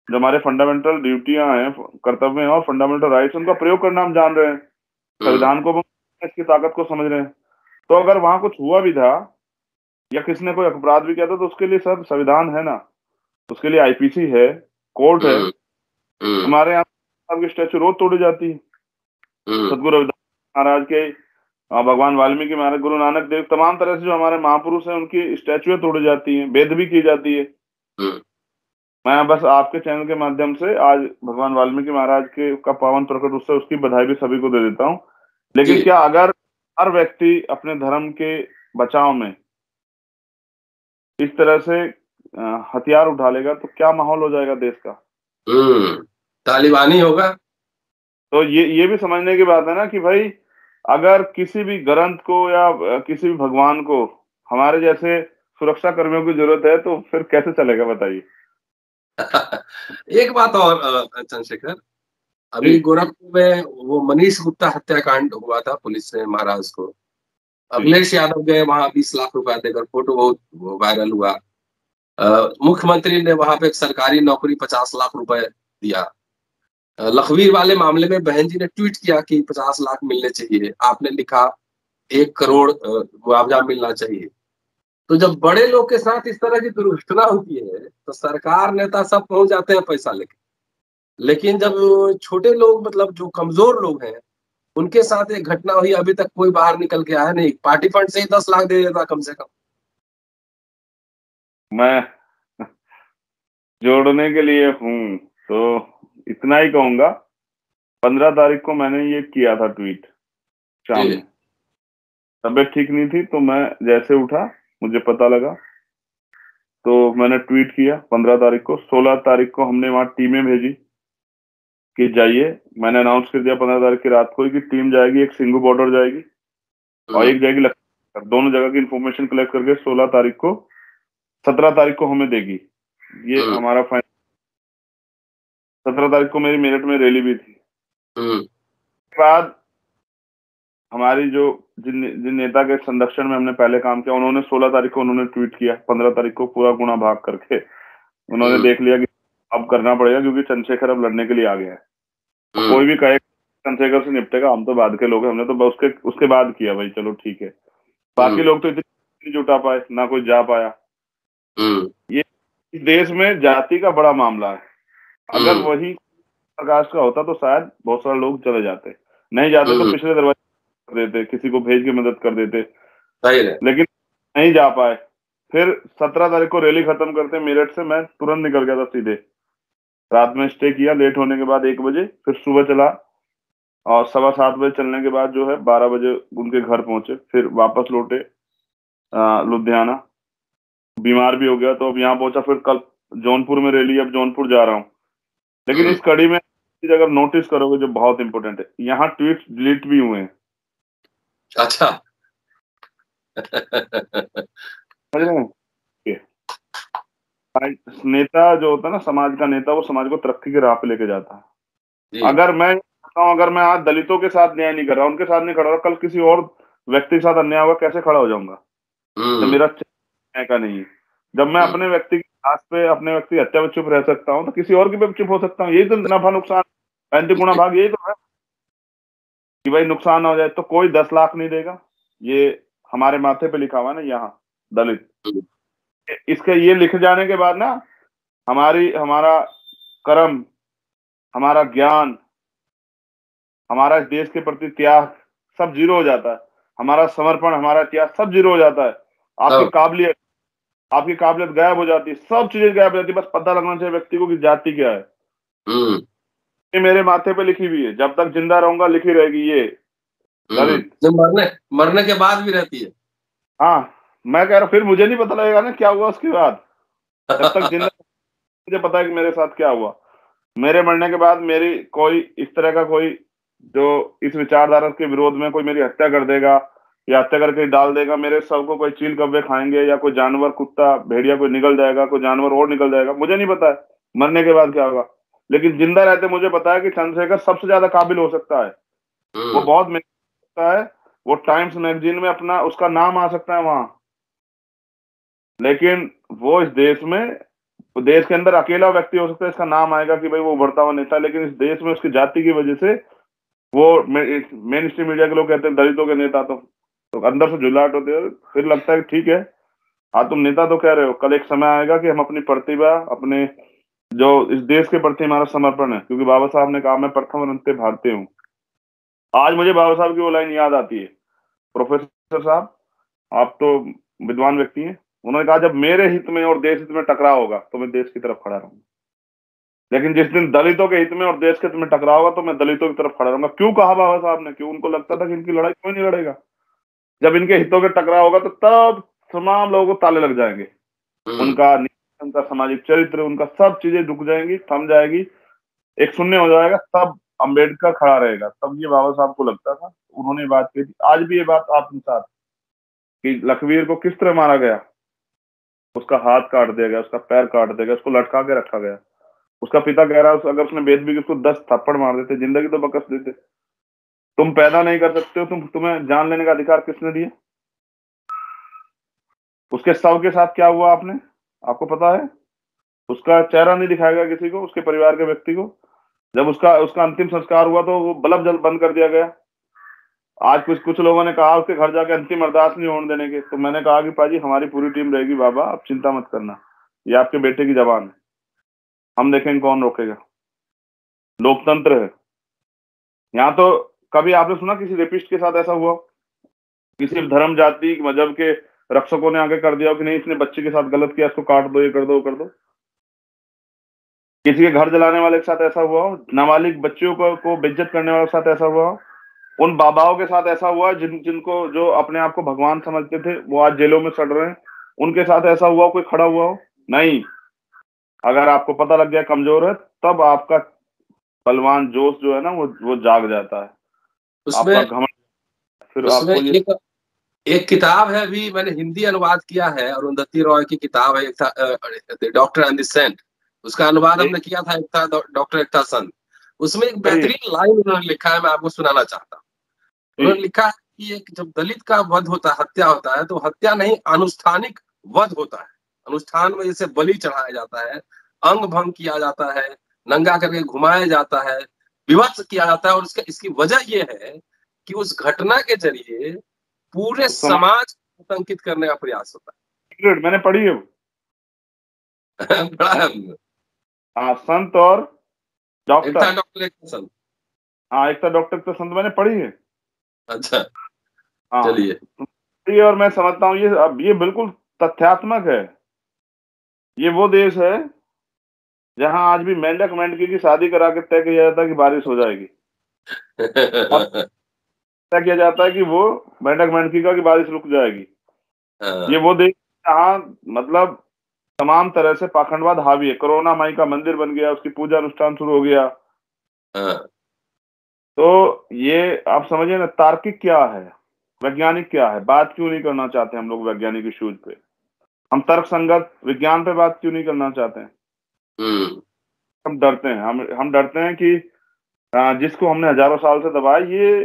जो हमारे फंडामेंटल ड्यूटियां हैं, कर्तव्य हैं और फंडामेंटल राइट्स, उनका प्रयोग करना हम जान रहे हैं। संविधान को, इसकी ताकत को समझ रहे हैं। तो अगर वहां कुछ हुआ भी था या किसी ने कोई अपराध भी किया था, तो उसके लिए सर संविधान है ना, उसके लिए आईपीसी है, कोर्ट है। हमारे यहाँ की स्टैचू रोज तोड़ी जाती है। सदगुरु रविदास महाराज के, भगवान वाल्मीकि महाराज, गुरु नानक देव, तमाम तरह से जो हमारे महापुरुष हैं उनकी स्टैचुएं तोड़ी जाती हैं, वेद भी की जाती है। मैं बस आपके चैनल के माध्यम से आज भगवान वाल्मीकि महाराज के का पावन प्रकट उत्सव, उसकी बधाई भी सभी को दे देता हूँ। लेकिन क्या अगर हर व्यक्ति अपने धर्म के बचाव में इस तरह से हथियार उठा लेगा तो क्या माहौल हो जाएगा देश का? तालिबानी होगा। तो ये भी समझने की बात है ना कि भाई, अगर किसी भी ग्रंथ को या किसी भी भगवान को हमारे जैसे सुरक्षा कर्मियों की जरूरत है, तो फिर कैसे चलेगा बताइए? एक बात और चंद्रशेखर, अभी गोरखपुर में वो मनीष गुप्ता हत्याकांड हुआ था, पुलिस ने महाराज को, अखिलेश यादव गए वहां 20 लाख रुपया देकर, फोटो बहुत वायरल हुआ। मुख्यमंत्री ने वहां पे एक सरकारी नौकरी 50 लाख रुपए दिया। लखवीर वाले मामले में बहन जी ने ट्वीट किया कि 50 लाख मिलने चाहिए, आपने लिखा 1 करोड़ मुआवजा मिलना चाहिए। तो जब बड़े लोग के साथ इस तरह की दुर्घटना होती है तो सरकार, नेता सब पहुंच जाते हैं पैसा लेके, लेकिन जब छोटे लोग, मतलब जो कमजोर लोग हैं, उनके साथ एक घटना हुई, अभी तक कोई बाहर निकल के आया नहीं। पार्टी फंड से ही 10 लाख दे देता कम से कम। मैं जोड़ने के लिए हूँ तो इतना ही कहूंगा, 15 तारीख को मैंने ये किया था ट्वीट शाम में। तबीयत ठीक नहीं थी, तो मैं जैसे उठा, मुझे पता लगा, तो मैंने ट्वीट किया 15 तारीख को। 16 तारीख को हमने वहां टीमें भेजी कि जाइए। मैंने अनाउंस कर दिया 15 तारीख की रात को ही कि टीम जाएगी, एक सिंगू बॉर्डर जाएगी और एक जाएगी लखनऊ। दोनों जगह की इंफॉर्मेशन कलेक्ट करके 16 तारीख को, 17 तारीख को हमें देगी। ये हमारा फाइनल। 17 तारीख को मेरी मेरठ में रैली भी थी। उसके बाद हमारी जो जिन नेता के संरक्षण में हमने पहले काम किया, उन्होंने 16 तारीख को उन्होंने ट्वीट किया। 15 तारीख को पूरा गुना भाग करके उन्होंने देख लिया कि अब करना पड़ेगा, क्योंकि चंद्रशेखर अब लड़ने के लिए आ गया है। कोई भी कहे चंद्रशेखर से निपटेगा, हम तो बाद के लोग हैं, हमने तो उसके बाद किया भाई, चलो ठीक है। बाकी लोग तो इतनी जुटा पाए ना, कोई जा पाया। ये इस देश में जाति का बड़ा मामला है। अगर वही प्रकाश का होता तो शायद बहुत सारे लोग चले जाते, नहीं जाते तो पिछले दरवाजे कर देते, किसी को भेज के मदद कर देते, लेकिन नहीं जा पाए। फिर 17 तारीख को रैली खत्म करते मेरठ से, मैं तुरंत निकल गया था सीधे। रात में स्टे किया, लेट होने के बाद 1 बजे, फिर सुबह चला और 7:15 बजे चलने के बाद जो है 12 बजे उनके घर पहुंचे। फिर वापस लौटे लुधियाना। बीमार भी हो गया तो अब यहाँ पहुंचा। फिर कल जौनपुर में रैली, अब जौनपुर जा रहा हूँ। लेकिन इस कड़ी में अगर नोटिस करोगे, जो बहुत इंपॉर्टेंट है, यहाँ ट्वीट डिलीट भी हुए हैं। अच्छा। नेता जो होता है ना, समाज का नेता, वो समाज को तरक्की की राह पे लेके जाता है। अगर मैं आज दलितों के साथ न्याय नहीं कर रहा, उनके साथ नहीं खड़ा रहा, कल किसी और व्यक्ति के साथ अन्याय होगा, कैसे खड़ा हो जाऊंगा? जब मेरा न्याय का नहीं है। जब मैं अपने व्यक्ति की आस पे, अपने व्यक्ति की हत्या पे चुप रह सकता हूँ, तो किसी और की पे चुप हो सकता हूँ। यही तो नफा नुकसान, 35 गुना भाग, यही तो है कि भाई नुकसान हो जाए तो कोई 10 लाख नहीं देगा। ये हमारे माथे पे लिखा हुआ ना यहाँ, दलित। इसके ये लिख जाने के बाद ना, हमारा कर्म, हमारा ज्ञान, हमारा इस देश के प्रति त्याग सब जीरो हो जाता है। हमारा समर्पण, हमारा त्याग सब जीरो हो जाता है। आपकी काबिलियत गायब हो जाती है, सब चीजें गायब हो जाती है। बस पता लगना चाहिए व्यक्ति को कि जाति क्या है। ये मेरे माथे पे लिखी हुई है, जब तक जिंदा रहूंगा लिखी रहेगी ये दलित। मरने के बाद भी रहती है। हाँ, मैं कह रहा हूँ फिर मुझे नहीं पता लगेगा ना क्या हुआ उसके बाद। जब तक जिंदा मुझे पता है कि मेरे साथ क्या हुआ। मेरे मरने के बाद मेरी कोई इस तरह का कोई जो इस विचारधारा के विरोध में कोई मेरी हत्या कर देगा या हत्या करके डाल देगा, मेरे शव को कोई चील कौवे खाएंगे या कोई जानवर, कुत्ता, भेड़िया कोई निकल जाएगा, कोई जानवर और निकल जाएगा, मुझे नहीं पता है मरने के बाद क्या होगा। लेकिन जिंदा रहते मुझे पता है कि चंद्रशेखर सबसे ज्यादा काबिल हो सकता है। वो बहुत मेहनत करता है, वो टाइम्स मैगजीन में अपना उसका नाम आ सकता है वहां, लेकिन वो इस देश में, तो देश के अंदर अकेला व्यक्ति हो सकता है इसका नाम आएगा कि भाई वो उभरता हुआ नेता, लेकिन इस देश में उसकी जाति की वजह से वो मेन स्ट्रीम मीडिया के लोग कहते हैं दलितों के नेता, तो अंदर से झुलाहट होती है। फिर लगता है कि ठीक है, हाँ तुम नेता तो कह रहे हो, कल एक समय आएगा कि हम अपनी प्रतिभा, अपने जो इस देश के प्रति हमारा समर्पण है, क्योंकि बाबा साहब ने कहा मैं प्रथम और अंत्य भारतीय हूँ। आज मुझे बाबा साहब की वो लाइन याद आती है, प्रोफेसर साहब आप तो विद्वान व्यक्ति हैं, उन्होंने कहा जब मेरे हित में और देश हित में टकराव होगा तो मैं देश की तरफ खड़ा रहूंगा, लेकिन जिस दिन दलितों के हित में और देश के हित में टकराव होगा तो मैं दलितों की तरफ खड़ा रहूंगा। क्यों कहा बाबा साहब ने? क्यों उनको लगता था कि इनकी लड़ाई कोई नहीं लड़ेगा, जब इनके हितों के टकराव होगा तो तब तमाम लोगों को ताले लग जाएंगे, उनका उनका सामाजिक चरित्र, उनका सब चीजें रुक जाएंगी, थम जाएगी, एक शून्य हो जाएगा, तब अम्बेडकर खड़ा रहेगा। तब ये बाबा साहब को लगता था, उन्होंने बात कही थी। आज भी ये बात आपके साथ कि लखवीर को किस तरह मारा गया, उसका हाथ काट दिया गया, उसका पैर काट दिया गया, उसको लटका के रखा गया। उसका पिता कह रहा है अगर उसने बेद भी उसको 10 थप्पड़ मार देते, जिंदगी तो बकस देते। तुम पैदा नहीं कर सकते हो, तुम्हें जान लेने का अधिकार किसने दिया? उसके शव के साथ क्या हुआ आपको पता है? उसका चेहरा नहीं दिखाया गया किसी को, उसके परिवार के व्यक्ति को। जब उसका उसका अंतिम संस्कार हुआ तो वो बल्ब जल बंद कर दिया गया। आज कुछ लोगों ने कहा उसके घर जाके अंतिम अरदास नहीं होने देने के, तो मैंने कहा कि पाजी हमारी पूरी टीम रहेगी बाबा, आप चिंता मत करना, ये आपके बेटे की जबान है, हम देखेंगे कौन रोकेगा। लोकतंत्र है यहाँ। तो कभी आपने सुना किसी रेपिस्ट के साथ ऐसा हुआ? किसी धर्म, जाति, मजहब के रक्षकों ने आगे कर दिया कि नहीं इसने बच्चे के साथ गलत किया, इसको काट दो, ये कर दो, वो कर दो? किसी के घर जलाने वाले के साथ ऐसा हुआ हो? नाबालिग बच्चियों को बेइज्जत करने वाले के साथ ऐसा हुआ हो? उन बाबाओं के साथ ऐसा हुआ जिनको जो अपने आप को भगवान समझते थे, वो आज जेलों में सड़ रहे हैं, उनके साथ ऐसा हुआ कोई खड़ा हुआ हो? नहीं। अगर आपको पता लग गया कमजोर है, तब आपका बलवान जोश जो है ना वो जाग जाता है, आपका घमंड। फिर उसमें आपको ये एक किताब है, अभी मैंने हिंदी अनुवाद किया है, अरुंधति रॉय की किताब है, एक था डॉक्टर एंड द सेंट, उसका अनुवाद हमने किया था, एक था डॉक्टर एकता संत। उसमें एक बेहतरीन लाइन उन्होंने लिखा है, मैं आपको सुनाना चाहता हूँ। उन्होंने लिखा है कि एक जब दलित का वध होता है, हत्या होता है, तो हत्या नहीं अनुष्ठानिक वध होता है। अनुष्ठान में जैसे बलि चढ़ाया जाता है, अंग भंग किया जाता है, नंगा करके घुमाया जाता है, विवश किया जाता है, और इसकी वजह यह है कि उस घटना के जरिए पूरे समाज को आतंकित करने का प्रयास होता है। मैंने पढ़ी है बड़ा है। हाँ, संत और डॉक्टर, डॉक्टर एक संत, हाँ एक था डॉक्टर तो संत, मैंने पढ़ी है। अच्छा हाँ चलिए। और मैं समझता हूँ ये बिल्कुल तथ्यात्मक है। ये वो देश है जहां आज भी मेंढक मेंढकी की शादी करा के तय किया जाता है कि बारिश हो जाएगी। तय किया जाता है कि वो मेंढक मेंढकी का कि बारिश रुक जाएगी। ये वो देश जहाँ मतलब तमाम तरह से पाखंडवाद हावी है। कोरोना माई का मंदिर बन गया, उसकी पूजा अनुष्ठान शुरू हो गया। तो ये आप समझिए ना, तार्किक क्या है, वैज्ञानिक क्या है, बात क्यों नहीं करना चाहते हम लोग वैज्ञानिक इश्यूज पे? हम तर्क संगत विज्ञान पे बात क्यों नहीं करना चाहते हैं? हम डरते हैं, हम डरते हैं कि जिसको हमने हजारों साल से दबाया, ये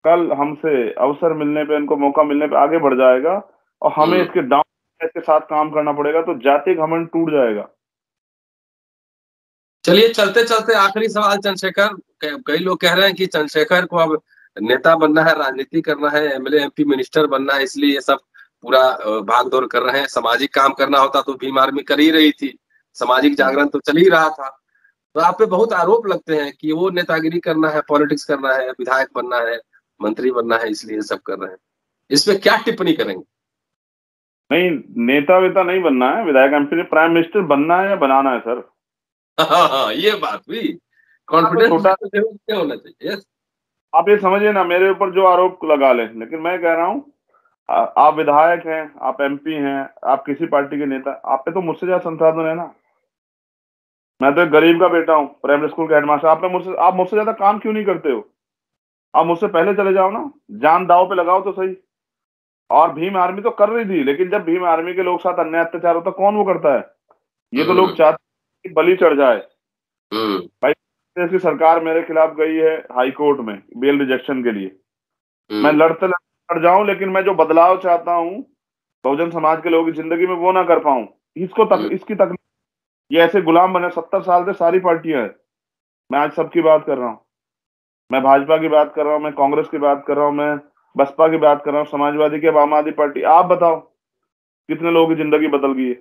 कल हमसे अवसर मिलने पे, इनको मौका मिलने पे आगे बढ़ जाएगा और हमें इसके डाउन के साथ काम करना पड़ेगा, तो जाति घमंड टूट जाएगा। चलिए चलते चलते आखिरी सवाल चंद्रशेखर, कई लोग कह रहे हैं कि चंद्रशेखर को अब नेता बनना है, राजनीति करना है, एमएलए एमपी मिनिस्टर बनना है, इसलिए ये सब पूरा भाग दौड़ कर रहे हैं। सामाजिक काम करना होता तो भीम आर्मी कर ही रही थी, सामाजिक जागरण तो चल ही रहा था। तो आप पे बहुत आरोप लगते हैं कि वो नेतागिरी करना है, पॉलिटिक्स करना है, विधायक बनना है, मंत्री बनना है, इसलिए सब कर रहे हैं। इस पे क्या टिप्पणी करेंगे? नहीं, नेता वेता नहीं बनना है, विधायक एमपी, प्राइम मिनिस्टर बनना है या बनाना है सर। ये बात भी कॉन्फिडेंस होना चाहिए। आप ये समझिए ना, मेरे ऊपर जो आरोप लगा ले, लेकिन मैं कह रहा हूँ आप विधायक हैं, आप एमपी हैं, आप किसी पार्टी के नेता, आप पे तो मुझसे ज्यादा संसाधन है ना। मैं तो एक गरीब का बेटा हूँ, प्राइमरी स्कूल का हेडमास्टर। आप मुझसे ज्यादा काम क्यों नहीं करते हो? आप मुझसे पहले चले जाओ ना, जान दांव पे लगाओ तो सही। और भीम आर्मी तो कर रही थी, लेकिन जब भीम आर्मी के लोग साथ अन्याय अत्याचार होता कौन वो करता है? ये तो लोग चाहते हैं कि बलि चढ़ जाए। भाई, देश की सरकार मेरे खिलाफ गई है हाई कोर्ट में बेल रिजेक्शन के लिए। मैं लड़ते लड़ जाऊं, लेकिन मैं जो बदलाव चाहता हूं बहुजन समाज के लोगों की जिंदगी में वो ना कर पाऊं। इसकी तकलीफ, ये ऐसे गुलाम बने 70 साल से सारी पार्टियां हैं। मैं आज सबकी बात कर रहा हूँ। मैं भाजपा की बात कर रहा हूँ, मैं कांग्रेस की बात कर रहा हूँ, मैं बसपा की बात कर रहा हूँ, समाजवादी की, अब आम आदमी पार्टी। आप बताओ कितने लोगों की जिंदगी बदल गई है?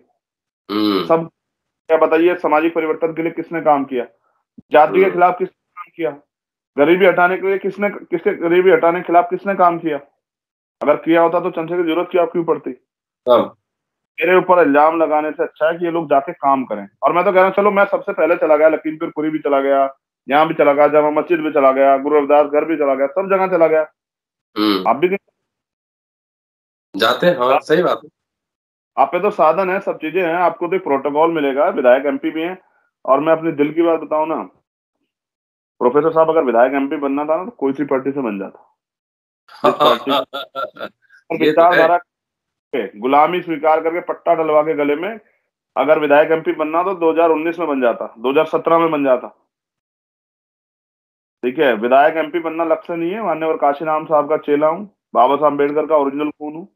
सब क्या बताइए, सामाजिक परिवर्तन के लिए किसने काम किया? जाति के खिलाफ किसने काम किया? गरीबी हटाने के लिए किसके गरीबी हटाने के खिलाफ किसने काम किया? अगर किया होता तो चंद्रशेखर की जरूरत क्या क्यों पड़ती? मेरे ऊपर इल्जाम लगाने से अच्छा है कि ये लोग जाके काम करें। और मैं तो कह रहा हूँ, चलो मैं सबसे पहले चला गया, लखीमपुर पुरी भी चला गया, यहाँ भी चला गया, जामा मस्जिद भी चला गया, गुरु रविदास घर भी चला गया, सब जगह चला गया। आप भी जाते हैं। हाँ, सही बात है। आप पे तो साधन है, सब चीजें हैं, आपको तो एक प्रोटोकॉल मिलेगा, विधायक एमपी भी हैं। और मैं अपने दिल की बात बताऊं ना, प्रोफेसर साहब अगर विधायक एमपी बनना था ना, तो कोई सी पार्टी से बन जाता। जिस पार्टी और ये तो है। विचारधारा पे गुलामी स्वीकार करके पट्टा डलवा के गले में, अगर विधायक एमपी बनना तो 2019 में बन जाता, 2017 में बन जाता। ठीक है, विधायक एमपी बनना लक्ष्य नहीं है। मान्यवर काशीराम साहब का चेला हूँ, बाबा साहब अम्बेडकर का ओरिजिनल खून हूँ।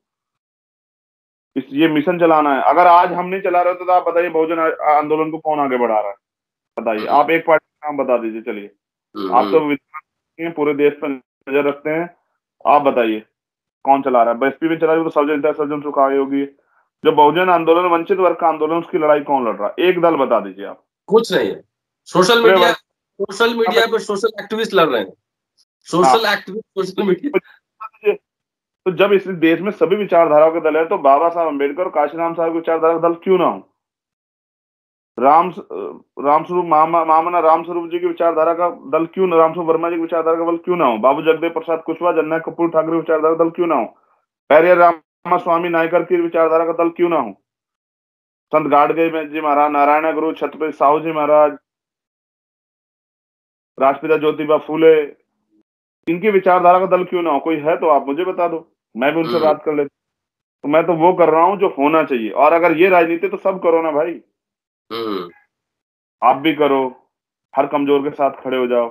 ये मिशन चलाना है। अगर आज हम नहीं चला रहे तो आप बताइए बहुजन आंदोलन को कौन आगे बढ़ा रहा है? बताइए, आप एक पार्टी का नाम बता दीजिए। चलिए, आप तो विद्वान हैं, पूरे देश पर नजर रखते हैं, आप बताइए कौन चला रहा है? बीएसपी भी चला रही है, तो सर्जन सुख आई होगी। जो बहुजन आंदोलन, वंचित वर्ग का आंदोलन, उसकी लड़ाई कौन लड़ रहा है? एक दल बता दीजिए आप। कुछ नहीं है। सोशल पूरे मीडिया वर्ग। सोशल मीडिया पे सोशल एक्टिविस्ट लड़ रहे हैं। हाँ, सोशल एक्टिविस्ट सोशल मीडिया। तो जब इस देश में सभी विचारधाराओं के दल है, तो बाबा साहब अम्बेडकर और काशीराम साहब की विचारधारा का दल क्यों ना हो? रामस्वरूप महामना रामस्वरूप जी की विचारधारा का दल क्यों ना, रामस्वरूप वर्मा जी की विचारधारा का दल क्यों ना हो? बाबू जगदेव प्रसाद कुशवाहा, जन्ना कपूर ठाकरे की विचारधारा का दल क्यों ना हो? पेरियर रामास्वामी नायकर की विचारधारा का दल क्यों ना हो? संत गाडगे जी महाराज, नारायण गुरु, छत्रपति साहू जी महाराज, राष्ट्रपिता ज्योतिबा फूले, इनकी विचारधारा का दल क्यों ना हो? कोई है तो आप मुझे बता दो, मैं भी उनसे बात कर लेता। तो मैं तो वो कर रहा हूँ जो होना चाहिए। और अगर ये राजनीति तो सब करो ना भाई, आप भी करो, हर कमजोर के साथ खड़े हो जाओ।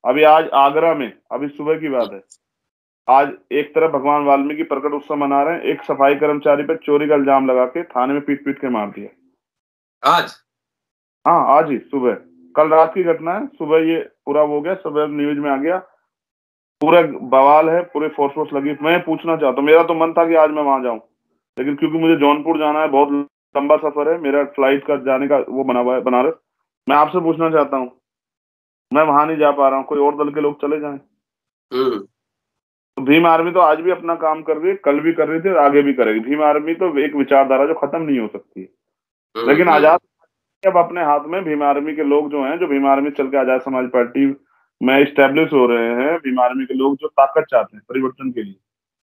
अभी आज आगरा में, अभी सुबह की बात है, आज एक तरफ भगवान वाल्मीकि प्रकट उत्सव मना रहे हैं, एक सफाई कर्मचारी पे चोरी का इल्जाम लगा के थाने में पीट पीट के मार दिया। आज? हाँ, आज ही सुबह, कल रात की घटना है। सुबह ये पूरा हो गया, सुबह न्यूज में आ गया, पूरा बवाल है, पूरे फोर्स लगी। मैं पूछना चाहता हूँ, मेरा तो मन था कि आज मैं वहां जाऊं, लेकिन क्योंकि मुझे जौनपुर जाना है, बहुत लंबा सफर है मेरा, फ्लाइट का जाने का वो बना हुआ है बनारस। मैं आपसे पूछना चाहता हूँ, मैं वहां नहीं जा पा रहा हूँ, कोई और दल के लोग चले जाएं। तो भीम आर्मी तो आज भी अपना काम कर रही है, कल भी कर रही थी और आगे भी करेगी। भीम आर्मी तो एक विचारधारा जो खत्म नहीं हो सकती है। लेकिन आजाद अब अपने हाथ में, भीम आर्मी के लोग जो हैं, जो भीम आर्मी चल के आजाद समाज पार्टी में स्टेब्लिश हो रहे हैं, भीम आर्मी के लोग जो ताकत चाहते हैं परिवर्तन के लिए,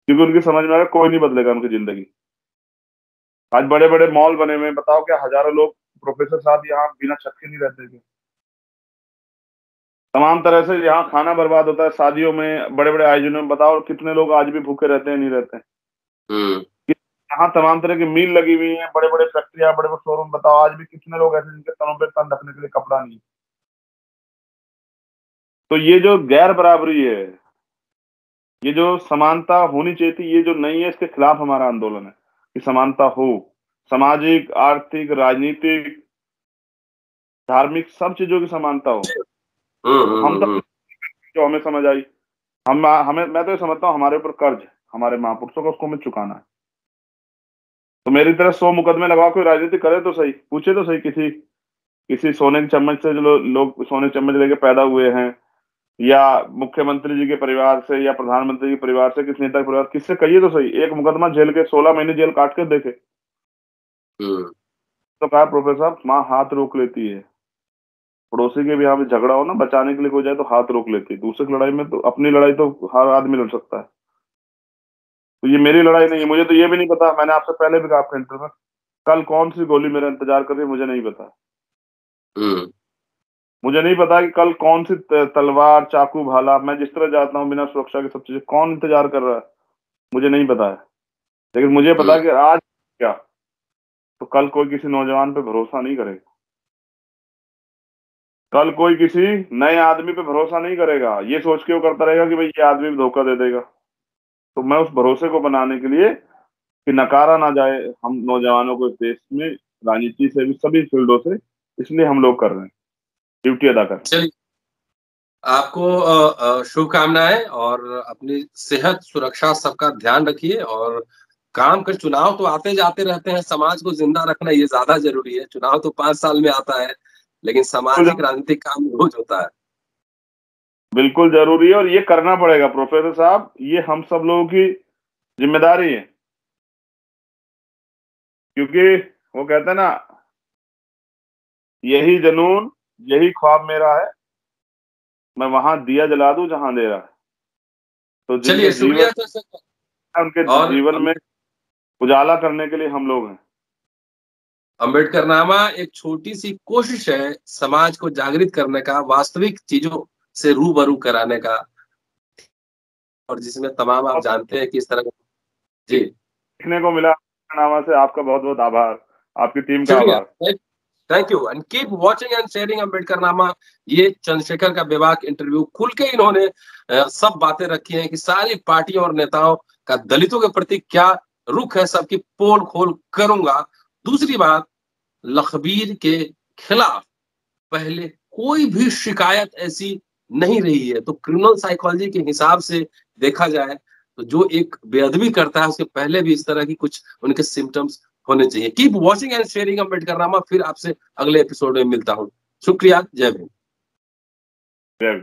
क्योंकि उनकी समझ में आ गया कोई नहीं बदलेगा उनकी जिंदगी। आज बड़े बड़े मॉल बने हुए हैं, बताओ क्या हजारों लोग, प्रोफेसर साहब यहाँ बिना छत के नहीं रहते थे। तमाम तरह से यहाँ खाना बर्बाद होता है, शादियों में, बड़े बड़े आयोजनों में, बताओ कितने लोग आज भी भूखे रहते हैं, नहीं रहते हैं। यहाँ तमाम तरह की मील लगी हुई है, बड़े बड़े फैक्ट्रियां, बड़े बड़े शोरूम, बताओ आज भी कितने लोग ऐसे जिनके तनों पे तन रखने के लिए कपड़ा नहीं। तो ये जो गैर बराबरी है, ये जो समानता होनी चाहिए थी, ये जो नहीं है, इसके खिलाफ हमारा आंदोलन है कि समानता हो, सामाजिक, आर्थिक, राजनीतिक, धार्मिक, सब चीजों की समानता हो। तो हम तो, जो हमें समझ आई, हम हमें मैं तो ये समझता हूँ हमारे ऊपर कर्ज है, हमारे महापुरुषों का, उसको हमें चुकाना है। तो मेरी तरह 100 मुकदमे लगा, कोई राजनीति करे तो सही, पूछे तो सही, किसी किसी सोने के चम्मच से, जो लोग सोने के चम्मच लेके पैदा हुए हैं, या मुख्यमंत्री जी के परिवार से, या प्रधानमंत्री के परिवार से, किस नेता के परिवार, किससे कहिए तो सही, एक मुकदमा झेल के 16 महीने जेल काट के देखे। तो कहा प्रोफेसर साहब, माँ हाथ रोक लेती है, पड़ोसी के भी यहाँ पे झगड़ा हो ना, बचाने के लिए कोई जाए तो हाथ रोक लेती है। दूसरे की लड़ाई में तो, अपनी लड़ाई तो हर आदमी लड़ सकता है। तो ये मेरी लड़ाई नहीं है। मुझे तो ये भी नहीं पता, मैंने आपसे पहले भी कहा आपके इंटरव्यू में, कल कौन सी गोली मेरा इंतजार कर रही है मुझे नहीं पता। मुझे नहीं पता कि कल कौन सी तलवार, चाकू, भाला, मैं जिस तरह जाता हूँ बिना सुरक्षा के, सब चीजें कौन इंतजार कर रहा है मुझे नहीं पता है। लेकिन मुझे पता है कि आज क्या, तो कल कोई किसी नौजवान पे भरोसा नहीं करेगा, कल कोई किसी नए आदमी पे भरोसा नहीं करेगा, ये सोच के वो करता रहेगा कि भाई ये आदमी भी धोखा दे देगा। तो मैं उस भरोसे को बनाने के लिए कि नकारा ना जाए हम नौजवानों को इस देश में, राजनीति से भी, सभी फील्डों से, इसलिए हम लोग कर रहे हैं, ड्यूटी अदा कर रहे हैं। चलिए, आपको शुभकामनाएं, और अपनी सेहत सुरक्षा सबका ध्यान रखिए। और काम कर, चुनाव तो आते जाते रहते हैं, समाज को जिंदा रखना ये ज्यादा जरूरी है। चुनाव तो 5 साल में आता है, लेकिन सामाजिक राजनीतिक काम रोज होता है। बिल्कुल जरूरी है और ये करना पड़ेगा प्रोफेसर साहब, ये हम सब लोगों की जिम्मेदारी है। क्योंकि वो कहते हैं ना, यही जुनून, यही ख्वाब मेरा है, मैं वहां दिया जला दूं जहां अंधेरा है। तो जिनके चलिए, जीवन, शुक्रिया सर। उनके और जीवन में उजाला करने के लिए हम लोग हैं। अम्बेडकरनामा एक छोटी सी कोशिश है समाज को जागृत करने का, वास्तविक चीजों से रूबरू कराने का, और जिसमें तमाम आप बहुत जानते हैं किस तरह। जी, सीखने को मिला नामा से, आपका बहुत बहुत आभार, आपकी टीम का शुक्रिया। आभार। Thank you and keep watching and sharing Ambedkarnama. ये चंद्रशेखर का बेबाक इंटरव्यू, खुल के इन्होंने सब बातें रखी हैं कि सारी पार्टियों और नेताओं का दलितों के प्रति क्या रुख है, सबकी पोल खोल करूंगा। दूसरी बात, लखबीर के खिलाफ पहले कोई भी शिकायत ऐसी नहीं रही है। तो क्रिमिनल साइकोलॉजी के हिसाब से देखा जाए तो जो एक बेअदबी करता है उसके पहले भी इस तरह की कुछ उनके सिम्टम्स होने चाहिए। Keep watching and sharing Ambedkarnama. फिर आपसे अगले एपिसोड में मिलता हूं। शुक्रिया। जय भीम। जय